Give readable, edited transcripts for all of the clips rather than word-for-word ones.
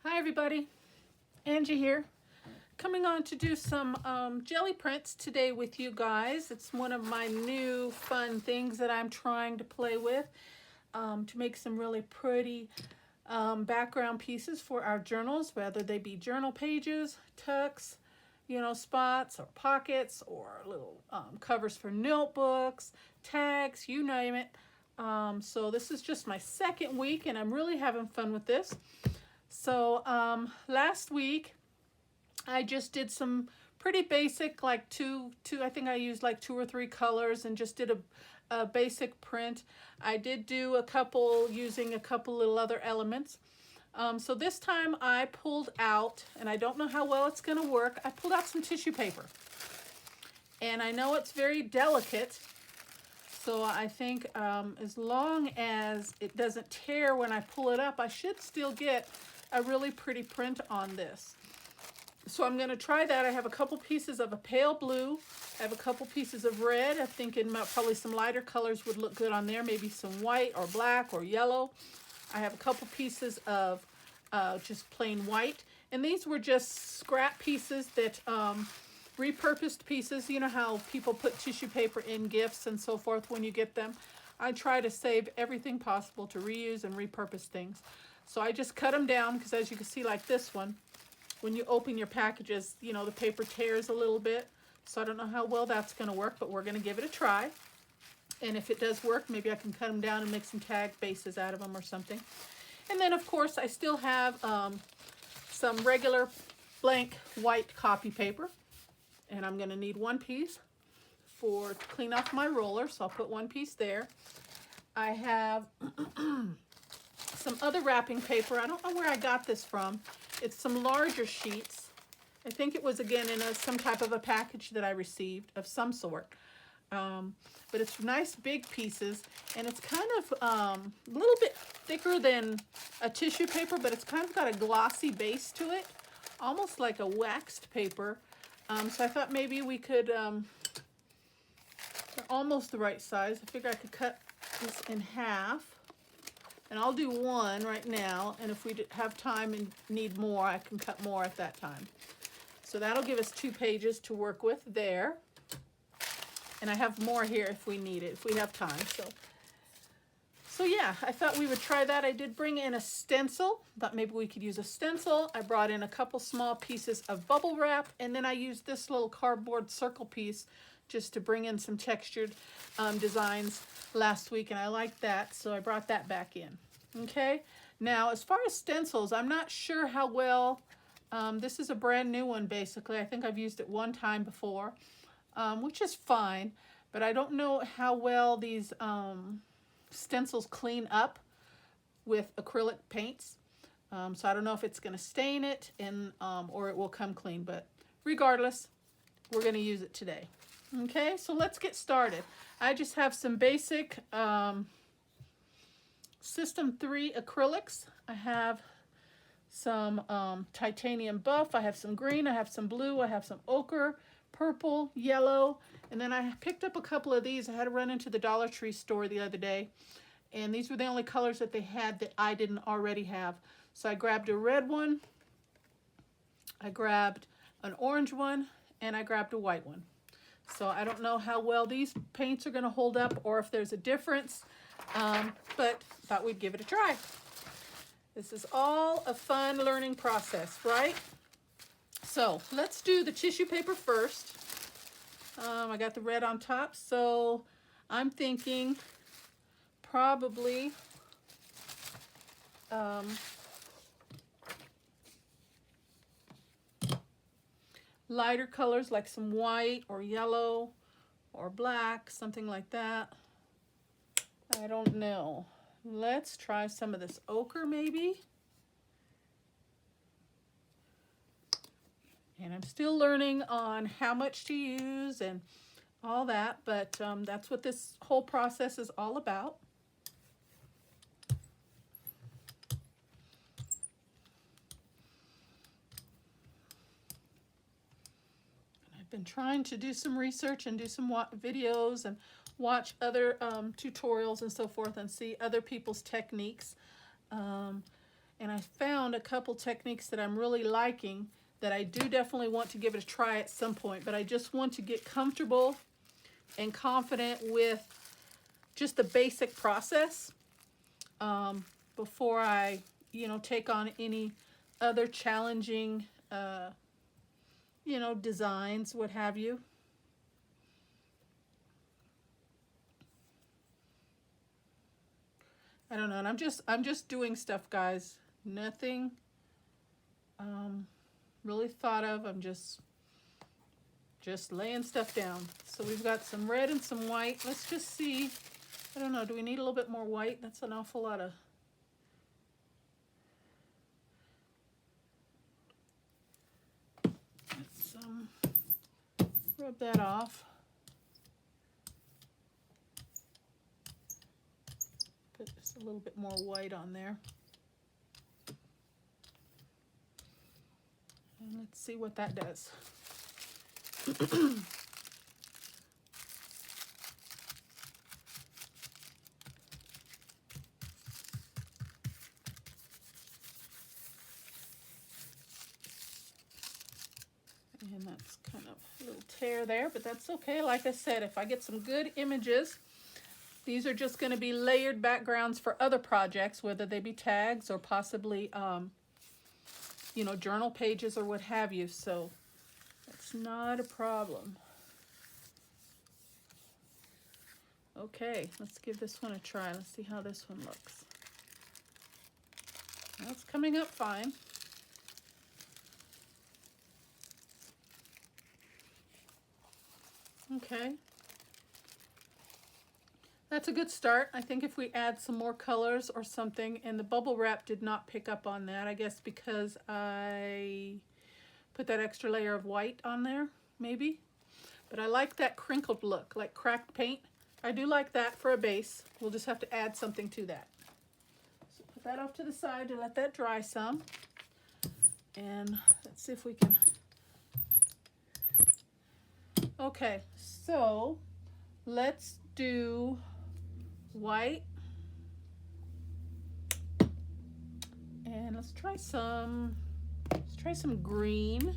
Hi everybody, Angie here. Coming on to do some jelly prints today with you guys. It's one of my new fun things that I'm trying to play with to make some really pretty background pieces for our journals, whether they be journal pages, tucks, spots or pockets, or little covers for notebooks, tags, you name it. So this is just my second week and I'm really having fun with this. So last week I just did some pretty basic, like I think I used like 2 or 3 colors and just did a basic print. I did do a couple using a couple little other elements. So this time I pulled out, and I don't know how well it's going to work, I pulled out some tissue paper. And I know it's very delicate, so I think as long as it doesn't tear when I pull it up, I should still get a really pretty print on this. So I'm going to try that. I have a couple pieces of a pale blue. I have a couple pieces of red. I'm thinking probably some lighter colors would look good on there. Maybe some white or black or yellow. I have a couple pieces of just plain white. And these were just scrap pieces that repurposed pieces. You know how people put tissue paper in gifts and so forth when you get them. I try to save everything possible to reuse and repurpose things. So I just cut them down because, as you can see, like this one, when you open your packages, the paper tears a little bit. So I don't know how well that's going to work, but we're going to give it a try. And if it does work, maybe I can cut them down and make some tag bases out of them or something. And then, of course, I still have some regular blank white copy paper. And I'm going to need 1 piece to clean off my roller. So I'll put 1 piece there. I have some other wrapping paper. I don't know where I got this from. It's some larger sheets. I think it was, again, in some type of a package that I received of some sort. But it's nice big pieces, and it's kind of a little bit thicker than a tissue paper, but it's kind of got a glossy base to it, almost like a waxed paper. So I thought maybe we could, they're almost the right size. I figure I could cut this in half. And I'll do 1 right now, and if we have time and need more, I can cut more at that time. So that'll give us 2 pages to work with there. And I have more here if we need it, if we have time. So yeah, I thought we would try that. I did bring in a stencil. Thought maybe we could use a stencil. I brought in a couple small pieces of bubble wrap, and then I used this little cardboard circle piece just to bring in some textured designs last week, and I liked that, so I brought that back in. Okay, now as far as stencils, I'm not sure how well, this is a brand new one basically. I think I've used it 1 time before, which is fine, but I don't know how well these stencils clean up with acrylic paints. So I don't know if it's going to stain it or it will come clean, but regardless, we're going to use it today. Okay, so let's get started. I just have some basic System 3 acrylics. I have some titanium buff. I have some green. I have some blue. I have some ochre, purple, yellow. And then I picked up a couple of these. I had to run into the Dollar Tree store the other day. And these were the only colors that they had that I didn't already have. So I grabbed a red one. I grabbed an orange one. And I grabbed a white one. So I don't know how well these paints are going to hold up or if there's a difference, but thought we'd give it a try. This is all a fun learning process, right? So let's do the tissue paper first. I got the red on top, so I'm thinking probably lighter colors like some white or yellow or black, something like that. I don't know. Let's try some of this ochre maybe. And I'm still learning on how much to use and all that, but that's what this whole process is all about. Been trying to do some research and do some videos and watch other tutorials and so forth and see other people's techniques. And I found found a couple techniques that I'm really liking that I do definitely want to give it a try at some point, but I just want to get comfortable and confident with just the basic process before I, take on any other challenging, designs, what have you. I don't know, and I'm just doing stuff, guys. Nothing really thought of. I'm just laying stuff down. So we've got some red and some white. Let's just see. I don't know, do we need a little bit more white? That's an awful lot of... Let's rub that off. Put just a little bit more white on there. And let's see what that does. And that's kind of a little tear there, but that's okay. Like I said, if I get some good images, these are just going to be layered backgrounds for other projects, whether they be tags or possibly, journal pages or what have you. So that's not a problem. Okay, let's give this one a try. Let's see how this one looks. That's coming up fine. Okay. That's a good start. I think if we add some more colors or something, and the bubble wrap did not pick up on that, I guess because I put that extra layer of white on there, maybe. But I like that crinkled look, like cracked paint. I do like that for a base. We'll just have to add something to that. So put that off to the side to let that dry some. And let's see if we can... Okay, so let's do white. And let's try some green.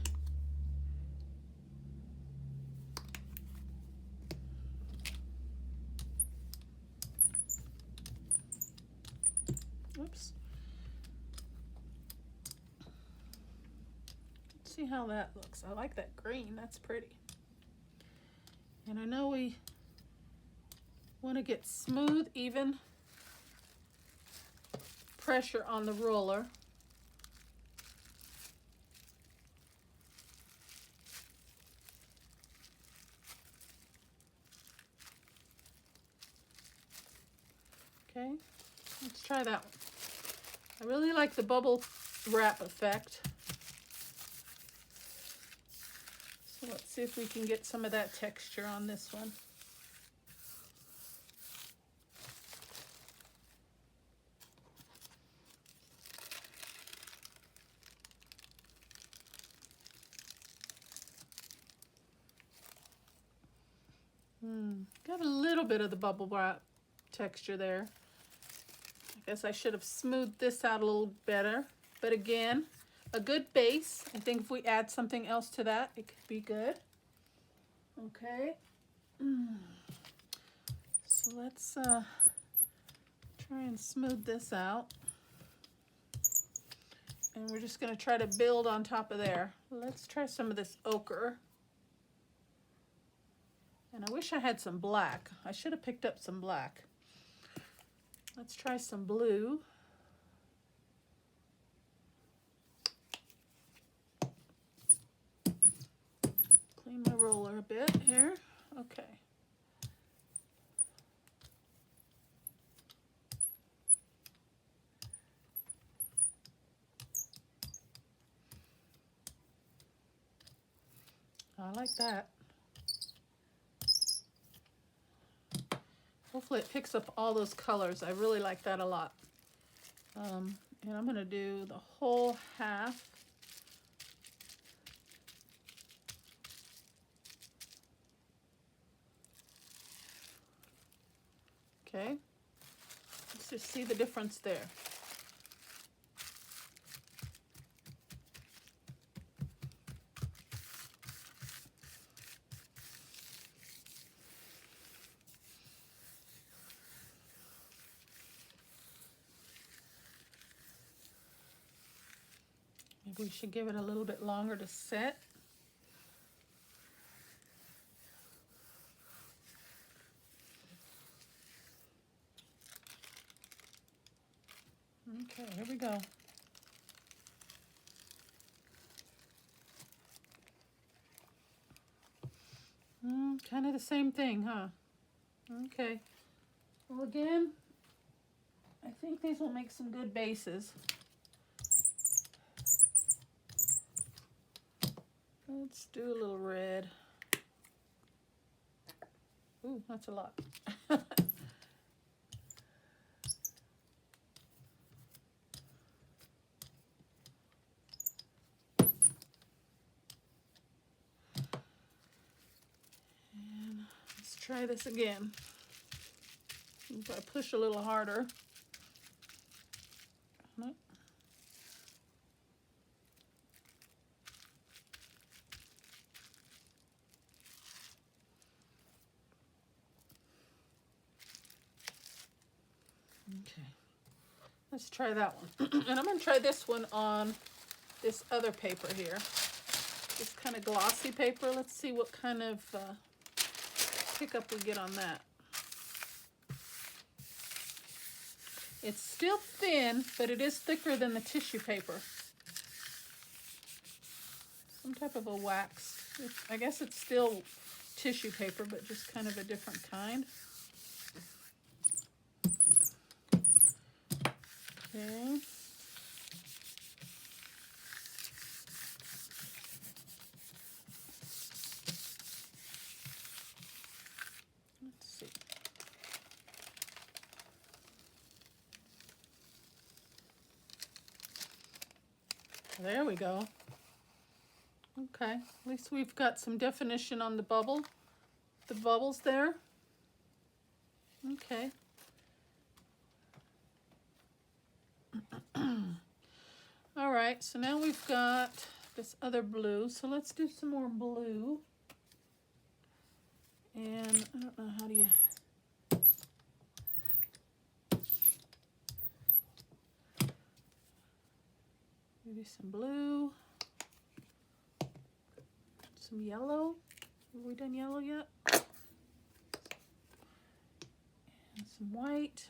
Oops. Let's see how that looks. I like that green. That's pretty. And I know we want to get smooth, even pressure on the roller. Okay, let's try that one. I really like the bubble wrap effect. So let's see if we can get some of that texture on this one. Got a little bit of the bubble wrap texture there. I guess I should have smoothed this out a little better. But again, a good base. I think if we add something else to that, it could be good. Okay. So let's try and smooth this out. And we're just going to try to build on top of there. Let's try some of this ochre. And I wish I had some black. I should have picked up some black. Let's try some blue. Clean my roller a bit here. Okay. I like that. Hopefully it picks up all those colors. I really like that a lot. And I'm going to do the whole half. Okay. Let's just see the difference there. Maybe we should give it a little bit longer to set. Okay, here we go. Kind of the same thing, huh? Okay. Well, again, I think these will make some good bases. Let's do a little red. Ooh, that's a lot. And let's try this again. If I push a little harder. Nope. Okay, let's try that one. And I'm going to try this one on this other paper here. This kind of glossy paper. Let's see what kind of pickup we get on that. It's still thin, but it is thicker than the tissue paper. Some type of a wax. I guess it's still tissue paper, but just kind of a different kind. Okay. Let's see. There we go. Okay, at least we've got some definition on the bubbles there. Okay. All right, so now we've got this other blue. So let's do some more blue. And I don't know, how do you... Maybe some blue. Some yellow. Have we done yellow yet? And some white.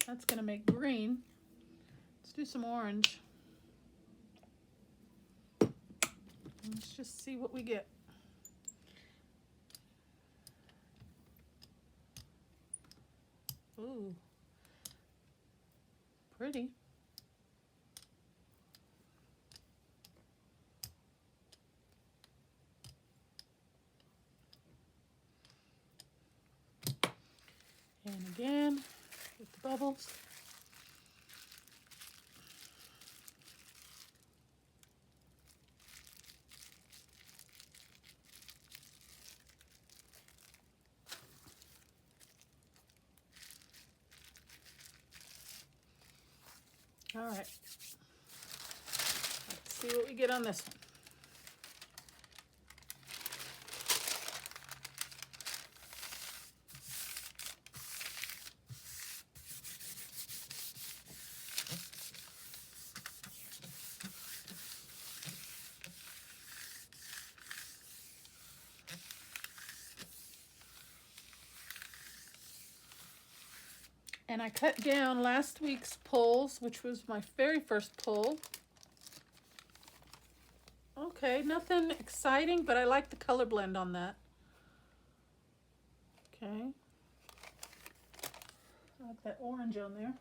That's going to make green. Let's do some orange. Let's just see what we get. Ooh. Pretty. And again, with the bubbles. All right. Let's see what we get on this one. And I cut down last week's pulls, which was my very first pull. Okay, nothing exciting, but I like the color blend on that. Okay. I like that orange on there.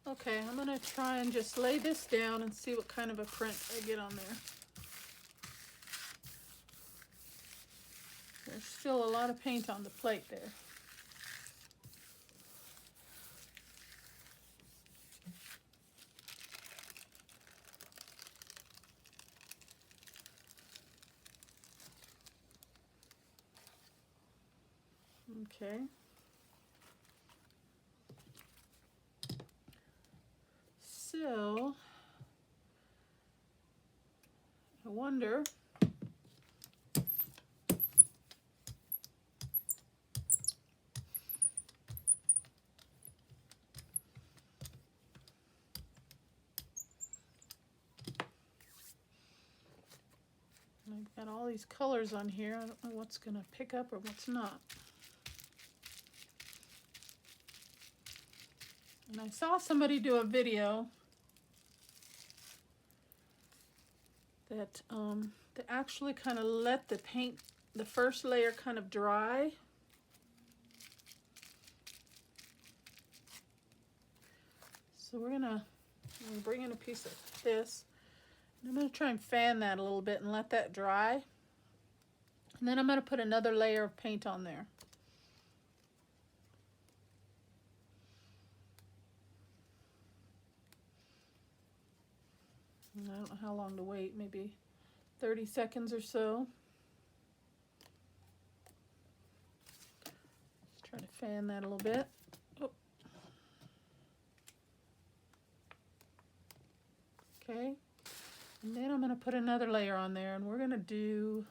Okay, I'm going to try and just lay this down and see what kind of a print I get on there. There's still a lot of paint on the plate there. Okay. So, I wonder all these colors on here. I don't know what's going to pick up or what's not. And I saw somebody do a video that they actually kind of let the paint, the first layer kind of dry. So we're gonna bring in a piece of this. And I'm gonna try and fan that a little bit and let that dry. And then I'm gonna put another layer of paint on there. And I don't know how long to wait, maybe 30 seconds or so. Just try to fan that a little bit. Oh. Okay, and then I'm going to put another layer on there, and we're going to do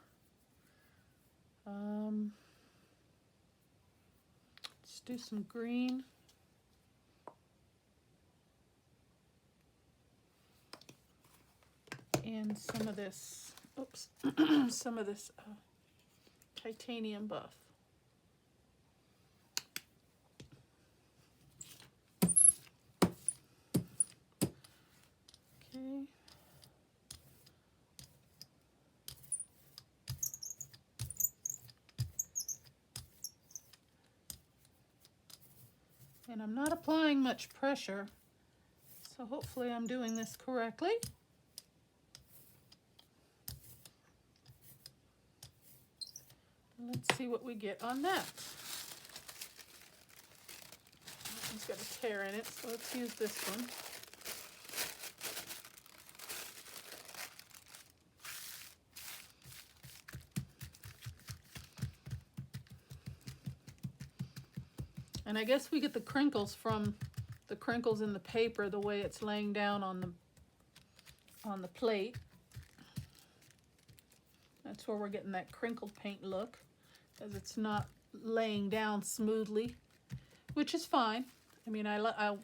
let's do some green. And some of this, oops, some of this titanium buff. Okay. And I'm not applying much pressure, so hopefully I'm doing this correctly. Let's see what we get on that. It's got a tear in it, so let's use this one. And I guess we get the crinkles from the crinkles in the paper, the way it's laying down on the plate. That's where we're getting that crinkled paint look, as it's not laying down smoothly, which is fine. I mean,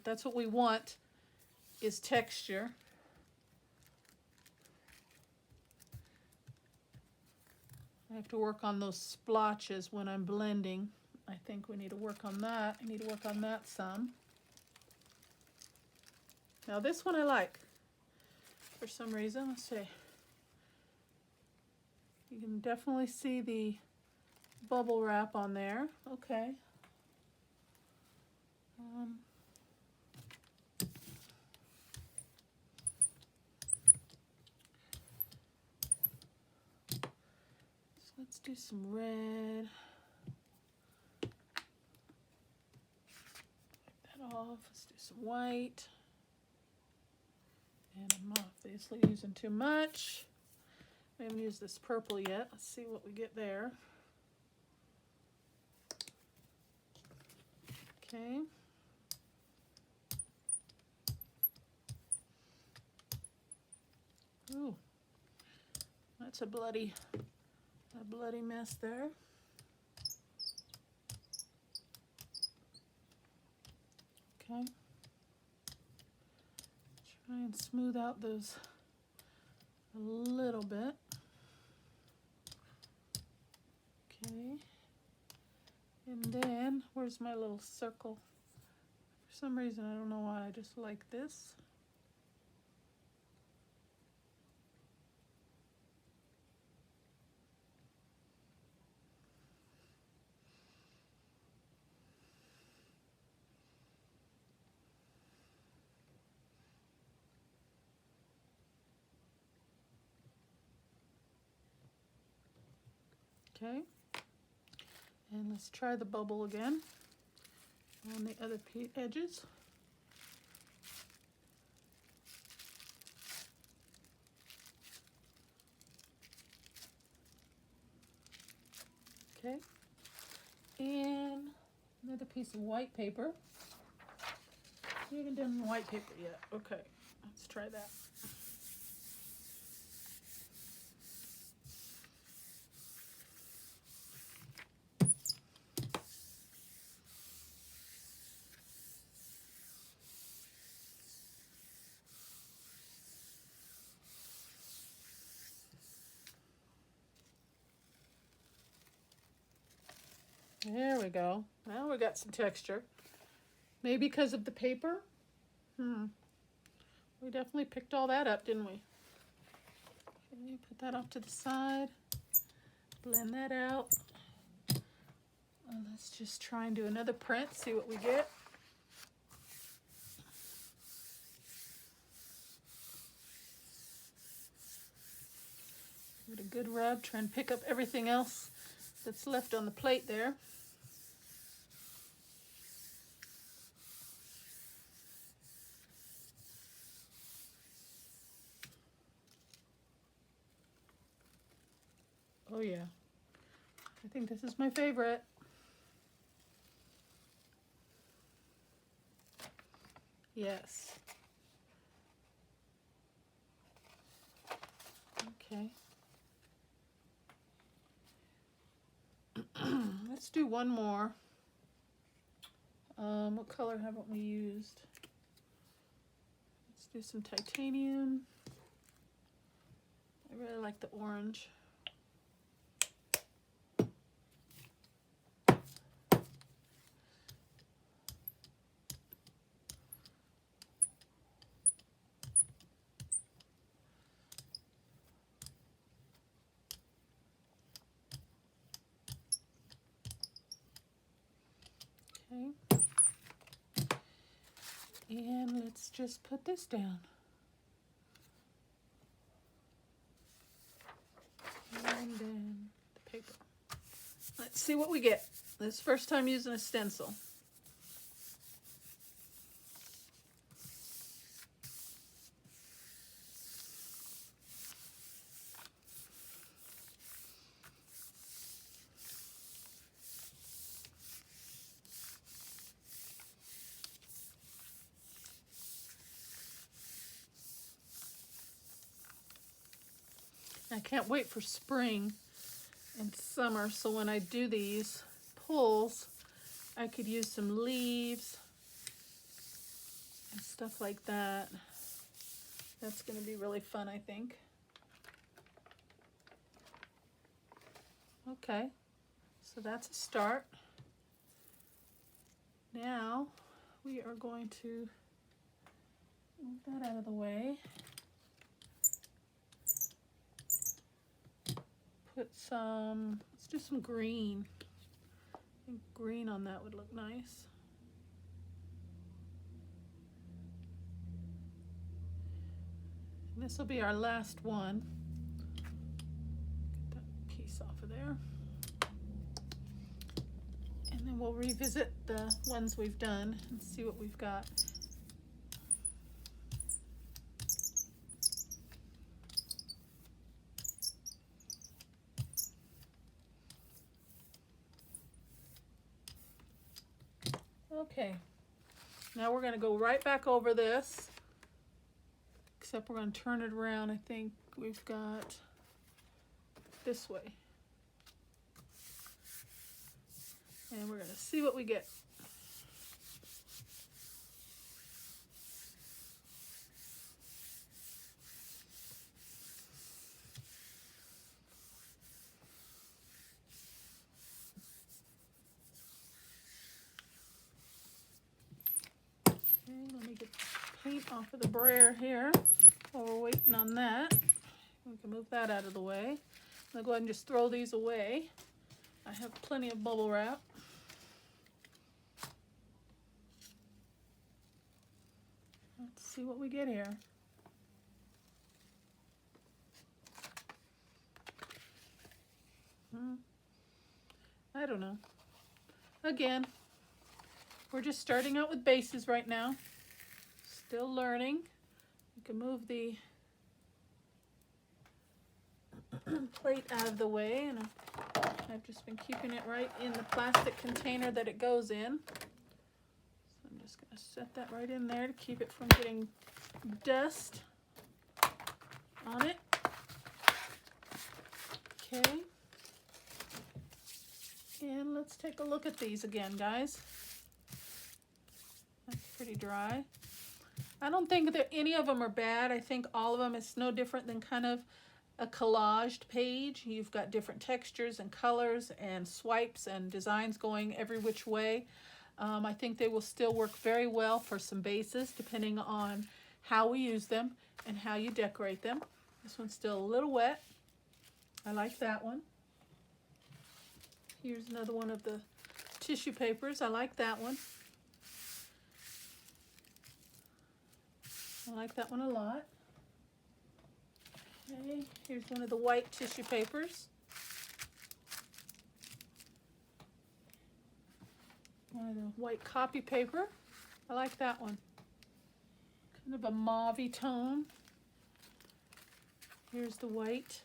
that's what we want, is texture. I have to work on those splotches when I'm blending. I think we need to work on that. I need to work on that some. Now this one I like for some reason. Let's see. You can definitely see the bubble wrap on there. Okay. So let's do some red. Wipe that off. Let's do some white. And I'm obviously using too much. I haven't used this purple yet. Let's see what we get there. Okay. Ooh, that's a bloody mess there. Okay. Try and smooth out those a little bit. Okay. And then, where's my little circle? For some reason, I don't know why, I just like this. Okay. And let's try the bubble again on the other edges. Okay. And another piece of white paper. We haven't done white paper yet. Okay, let's try that. There we go. Now we got some texture. Maybe because of the paper? We definitely picked all that up, didn't we? Okay, put that off to the side. Blend that out. And let's just try and do another print, see what we get. Give it a good rub, try and pick up everything else that's left on the plate there. Oh yeah, I think this is my favorite. Yes. Okay. Let's do one more. What color haven't we used? Let's do some titanium. I really like the orange. Okay. And let's just put this down. And then the paper. Let's see what we get. This is the first time using a stencil. I can't wait for spring and summer, so when I do these pulls, I could use some leaves and stuff like that. That's going to be really fun, I think. Okay, so that's a start. Now we are going to move that out of the way. Put some, let's do some green. I think green on that would look nice. And this will be our last one. Get that piece off of there. And then we'll revisit the ones we've done and see what we've got. Okay, now we're going to go right back over this, except we're going to turn it around. I think we've got this way. And we're going to see what we get. Let me get the paint off of the brayer here while we're waiting on that. We can move that out of the way. I'll go ahead and just throw these away. I have plenty of bubble wrap. Let's see what we get here. I don't know. Again, we're just starting out with bases right now. Still learning. You can move the plate out of the way, and I've just been keeping it right in the plastic container that it goes in. So I'm just going to set that right in there to keep it from getting dust on it. Okay. And let's take a look at these again, guys. That's pretty dry. I don't think that any of them are bad. I think all of them is no different than kind of a collaged page. You've got different textures and colors and swipes and designs going every which way. I think they will still work very well for some bases depending on how we use them and how you decorate them. This one's still a little wet. I like that one. Here's another one of the tissue papers. I like that one. I like that one a lot. Okay, here's one of the white tissue papers. One of the white copy paper. I like that one. Kind of a mauve-y tone. Here's the white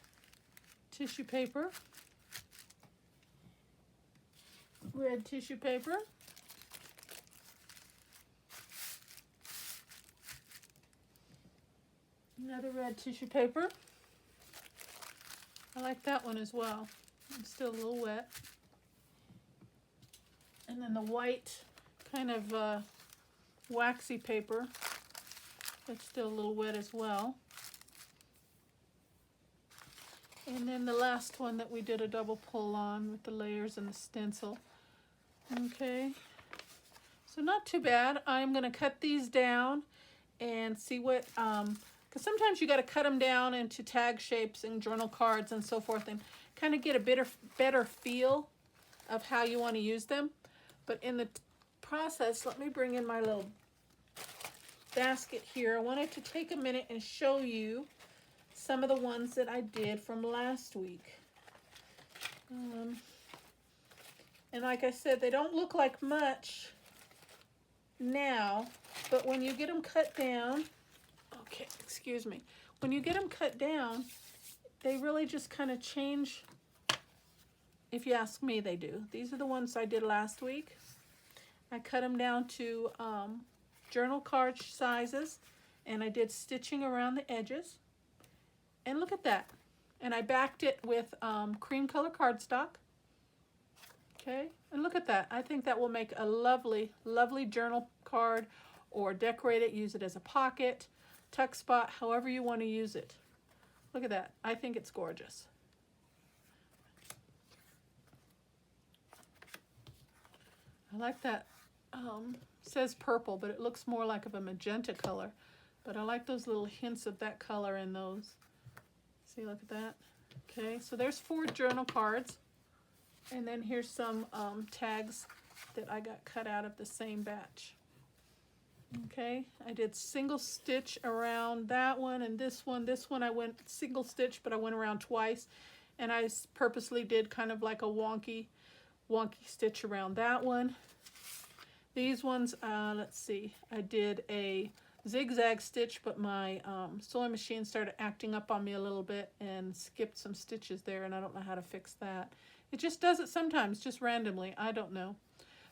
tissue paper. Red tissue paper. Another red tissue paper. I like that one as well. It's still a little wet. And then the white kind of waxy paper. It's still a little wet as well. And then the last one that we did a double pull on with the layers and the stencil. Okay, so not too bad. I'm going to cut these down and see what, because sometimes you got to cut them down into tag shapes and journal cards and so forth and kind of get a better feel of how you want to use them. But in the process, let me bring in my little basket here. I wanted to take a minute and show you some of the ones that I did from last week. And like I said, they don't look like much now, but when you get them cut down, okay, excuse me, when you get them cut down, they really just kind of change. If you ask me, they do. These are the ones I did last week. I cut them down to journal card sizes, and I did stitching around the edges. And look at that. And I backed it with cream color cardstock. Okay, and look at that. I think that will make a lovely, lovely journal card, or decorate it, use it as a pocket, tuck spot, however you want to use it. Look at that. I think it's gorgeous. I like that. Says purple, but it looks more like of a magenta color. But I like those little hints of that color in those. See, look at that. Okay, so there's 4 journal cards. And then here's some tags that I got cut out of the same batch. Okay, I did single stitch around that one and this one. This one I went single stitch, but I went around twice. And I purposely did kind of like a wonky stitch around that one. These ones, let's see, I did a zigzag stitch, but my sewing machine started acting up on me a little bit and skipped some stitches there, and I don't know how to fix that. It just does it sometimes, just randomly. I don't know.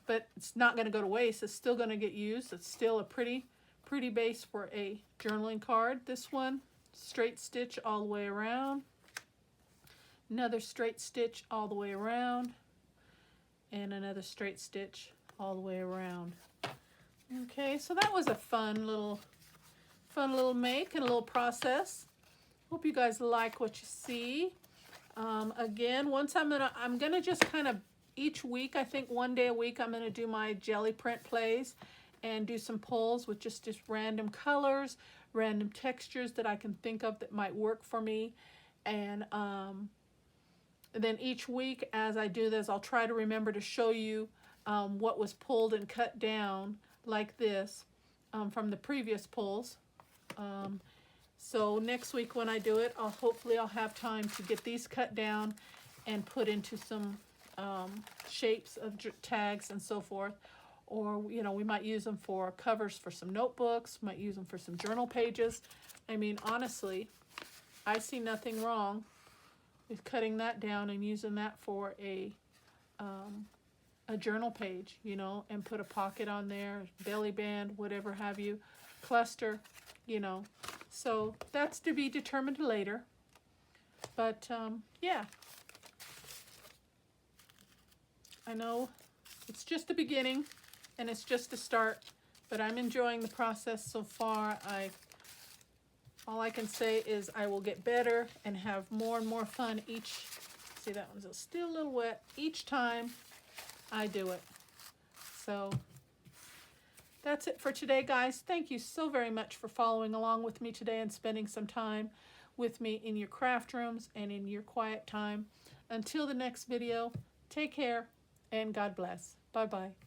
But it's not going to go to waste. It's still going to get used. It's still a pretty base for a journaling card. This one, straight stitch all the way around. Another straight stitch all the way around. And another straight stitch all the way around. Okay, so that was a fun little make and a little process. Hope you guys like what you see. Again, once I'm gonna just kind of each week, I think one day a week, I'm gonna do my jelly print plays and do some pulls with just random colors, random textures that I can think of that might work for me. And then each week as I do this, I'll try to remember to show you what was pulled and cut down like this from the previous pulls. So next week when I do it, hopefully I'll have time to get these cut down and put into some shapes of tags and so forth. Or, you know, we might use them for covers for some notebooks, might use them for some journal pages. I mean, honestly, I see nothing wrong with cutting that down and using that for a journal page, you know, and put a pocket on there, belly band, whatever have you, cluster, you know. So that's to be determined later. But yeah, I know it's just the beginning and it's just the start, but I'm enjoying the process so far. All I can say is I will get better and have more and more fun each, see that one's still a little wet, each time I do it. So that's it for today, guys. Thank you so very much for following along with me today and spending some time with me in your craft rooms and in your quiet time. Until the next video, take care and God bless. Bye-bye.